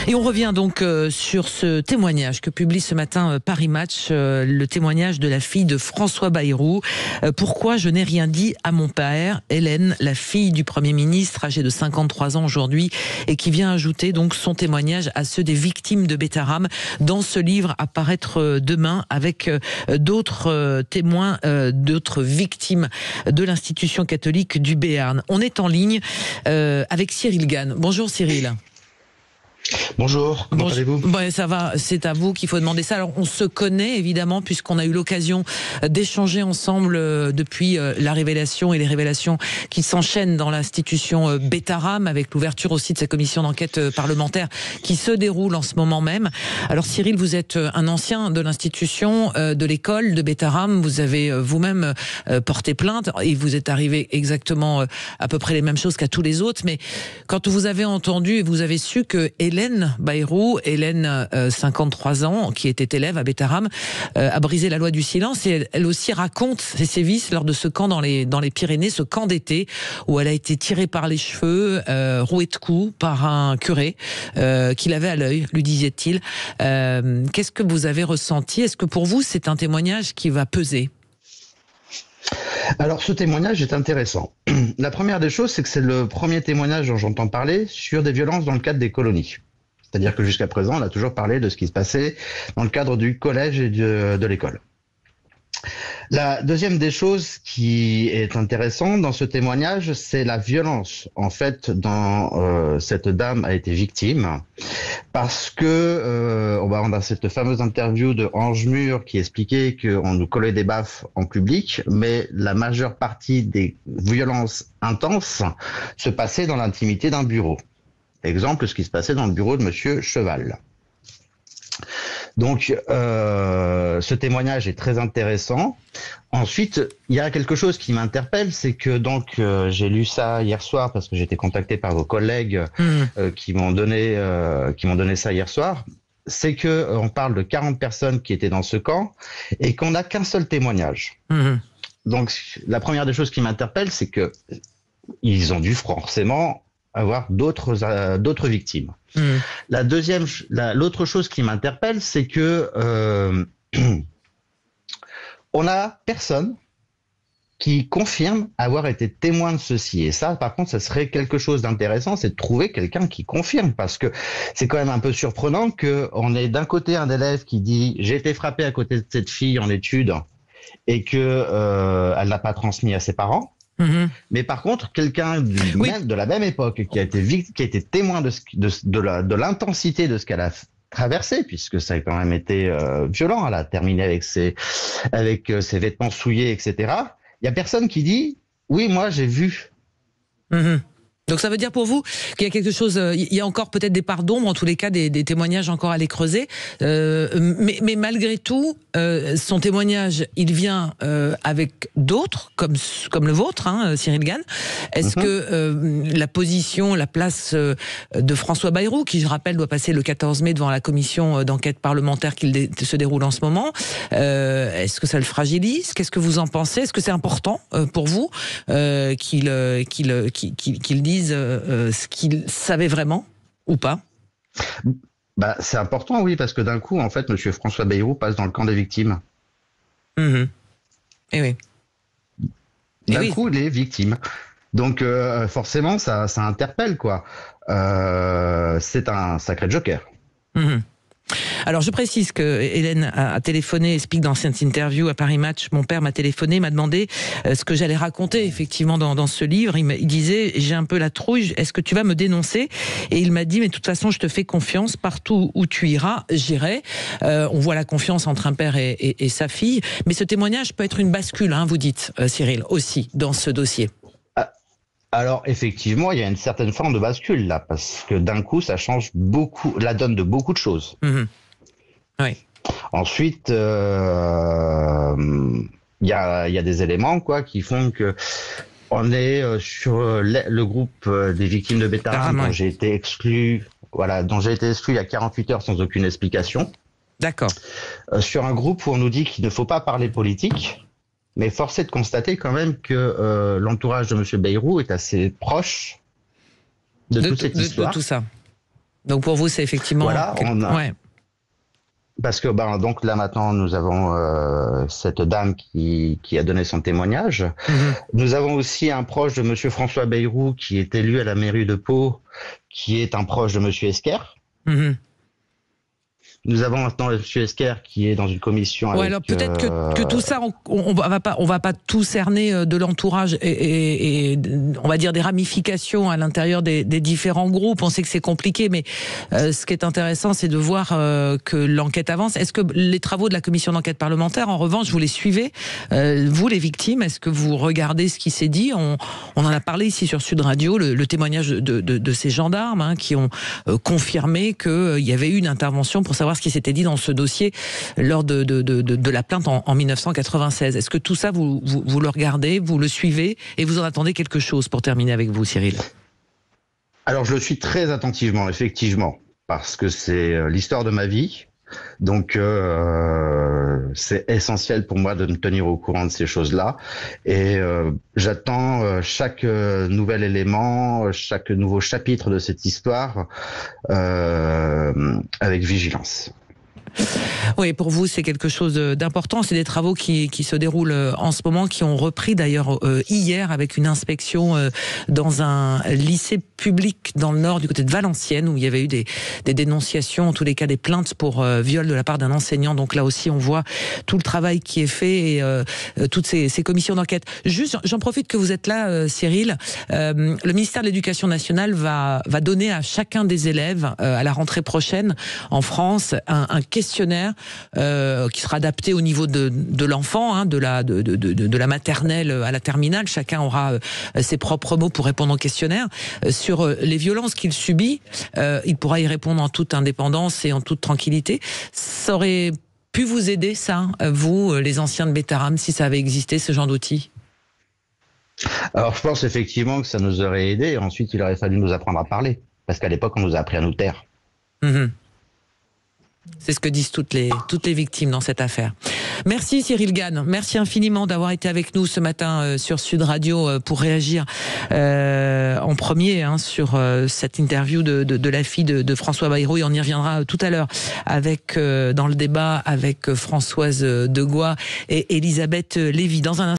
Et on revient donc sur ce témoignage que publie ce matin Paris Match, le témoignage de la fille de François Bayrou. Pourquoi je n'ai rien dit à mon père, Hélène, la fille du Premier ministre, âgée de 53 ans aujourd'hui, et qui vient ajouter donc son témoignage à ceux des victimes de Betaram dans ce livre à paraître demain avec d'autres témoins, d'autres victimes de l'institution catholique du Béarn. On est en ligne avec Cyril Gann. Bonjour Cyril. Bonjour, comment allez-vous ? Bon, ça va, c'est à vous qu'il faut demander ça. Alors, on se connaît évidemment puisqu'on a eu l'occasion d'échanger ensemble depuis la révélation et les révélations qui s'enchaînent dans l'institution Betaram, avec l'ouverture aussi de sa commission d'enquête parlementaire qui se déroule en ce moment même. Alors Cyril, vous êtes un ancien de l'institution, de l'école de Betaram. Vous avez vous-même porté plainte et vous êtes arrivé exactement à peu près les mêmes choses qu'à tous les autres. Mais quand vous avez entendu et vous avez su que Hélène Bayrou, 53 ans, qui était élève à Betaram, a brisé la loi du silence et elle aussi raconte ses sévices lors de ce camp dans les Pyrénées, ce camp d'été où elle a été tirée par les cheveux, rouée de coups par un curé qui l'avait à l'œil, lui disait-il. Qu'est-ce que vous avez ressenti ? Est-ce que pour vous c'est un témoignage qui va peser ? Alors, ce témoignage est intéressant. La première des choses, c'est que c'est le premier témoignage dont j'entends parler sur des violences dans le cadre des colonies. C'est-à-dire que jusqu'à présent, on a toujours parlé de ce qui se passait dans le cadre du collège et de l'école. La deuxième des choses qui est intéressante dans ce témoignage, c'est la violence, en fait, dont cette dame a été victime. Parce que on a cette fameuse interview de Ange Mur qui expliquait qu'on nous collait des baffes en public, mais la majeure partie des violences intenses se passait dans l'intimité d'un bureau. Exemple, ce qui se passait dans le bureau de Monsieur Cheval. Donc, ce témoignage est très intéressant. Ensuite, il y a quelque chose qui m'interpelle, c'est que donc j'ai lu ça hier soir parce que j'ai été contacté par vos collègues qui m'ont donné ça hier soir. C'est que on parle de 40 personnes qui étaient dans ce camp et qu'on n'a qu'un seul témoignage. Donc, la première des choses qui m'interpelle, c'est que ils ont dû forcément avoir d'autres victimes. L'autre chose qui m'interpelle, c'est que on n'a personne qui confirme avoir été témoin de ceci. Et ça, par contre, ça serait quelque chose d'intéressant, c'est de trouver quelqu'un qui confirme, parce que c'est quand même un peu surprenant qu'on ait d'un côté un élève qui dit « j'ai été frappé à côté de cette fille en études » et que elle n'a pas transmis à ses parents. Mais par contre, quelqu'un de la même époque qui a été témoin de l'intensité de ce qu'elle a traversé, puisque ça a quand même été violent, elle a terminé avec ses vêtements souillés, etc. Il y a personne qui dit oui, moi j'ai vu. Donc ça veut dire pour vous qu'il y a quelque chose, il y a encore peut-être des parts d'ombre, en tous les cas des témoignages encore à les creuser, mais malgré tout, son témoignage, il vient avec d'autres, comme le vôtre, hein, Cyril Gann. Est-ce que la position, la place de François Bayrou, qui je rappelle doit passer le 14 mai devant la commission d'enquête parlementaire qui se déroule en ce moment, est-ce que ça le fragilise ? Qu'est-ce que vous en pensez ? Est-ce que c'est important pour vous qu'il dise ce qu'il savait vraiment ou pas ? C'est important, oui, parce que d'un coup, en fait, Monsieur François Bayrou passe dans le camp des victimes. Et oui. D'un coup, il est victime. Donc, forcément, ça interpelle, quoi. C'est un sacré joker. Alors je précise que Hélène a téléphoné, explique dans cette interview à Paris Match, mon père m'a téléphoné, m'a demandé ce que j'allais raconter effectivement dans ce livre. Il disait j'ai un peu la trouille, est-ce que tu vas me dénoncer ? Et il m'a dit mais de toute façon je te fais confiance, partout où tu iras, j'irai. On voit la confiance entre un père et sa fille, mais ce témoignage peut être une bascule, hein, vous dites Cyril, aussi dans ce dossier. Alors effectivement, il y a une certaine forme de bascule là, parce que d'un coup, ça change beaucoup la donne de beaucoup de choses. Oui. Ensuite, il y a des éléments qui font que on est sur le groupe des victimes de Betaram dont j'ai été exclu. Dont j'ai été exclu il y a 48 heures sans aucune explication. D'accord. Sur un groupe où on nous dit qu'il ne faut pas parler politique. Mais force est de constater quand même que l'entourage de M. Bayrou est assez proche de toute cette histoire. De tout ça. Donc pour vous, c'est effectivement... Voilà, Ouais. Parce que donc là maintenant nous avons cette dame qui a donné son témoignage. Nous avons aussi un proche de Monsieur François Bayrou qui est élu à la mairie de Pau, qui est un proche de Monsieur Esquer. Nous avons maintenant Monsieur Esquer qui est dans une commission avec... alors peut-être que tout ça, on va pas tout cerner de l'entourage et on va dire des ramifications à l'intérieur des différents groupes. On sait que c'est compliqué, mais ce qui est intéressant, c'est de voir que l'enquête avance. Est-ce que les travaux de la commission d'enquête parlementaire, en revanche, vous les suivez, vous les victimes? Est-ce que vous regardez ce qui s'est dit? On en a parlé ici sur Sud Radio, le témoignage de ces gendarmes qui ont confirmé qu'il y avait eu une intervention pour savoir ce qui s'était dit dans ce dossier lors de la plainte en 1996. Est-ce que tout ça, vous le regardez, vous le suivez et vous en attendez quelque chose pour terminer avec vous, Cyril? Alors, je le suis très attentivement, effectivement, parce que c'est l'histoire de ma vie. Donc, c'est essentiel pour moi de me tenir au courant de ces choses-là. Et j'attends chaque nouvel élément, chaque nouveau chapitre de cette histoire avec vigilance. Oui, pour vous, c'est quelque chose d'important. C'est des travaux qui se déroulent en ce moment, qui ont repris d'ailleurs hier avec une inspection dans un lycée public dans le nord, du côté de Valenciennes, où il y avait eu des dénonciations, en tous les cas des plaintes pour viol de la part d'un enseignant. Donc là aussi, on voit tout le travail qui est fait et toutes ces commissions d'enquête. Juste, j'en profite que vous êtes là, Cyril. Le ministère de l'Éducation nationale va donner à chacun des élèves, à la rentrée prochaine, en France, un questionnaire qui sera adapté au niveau de l'enfant, de la maternelle à la terminale. Chacun aura ses propres mots pour répondre au questionnaire. Sur les violences qu'il subit, il pourra y répondre en toute indépendance et en toute tranquillité. Ça aurait pu vous aider, ça, vous, les anciens de Bétarame, si ça avait existé, ce genre d'outil? Alors, je pense effectivement que ça nous aurait aidé. Et ensuite, il aurait fallu nous apprendre à parler. Parce qu'à l'époque, on nous a appris à nous taire. C'est ce que disent toutes les victimes dans cette affaire. Merci Cyril Gann, merci infiniment d'avoir été avec nous ce matin sur Sud Radio pour réagir en premier sur cette interview de la fille de François Bayrou, et on y reviendra tout à l'heure avec dans le débat avec Françoise Degois et Elisabeth Lévy. Dans un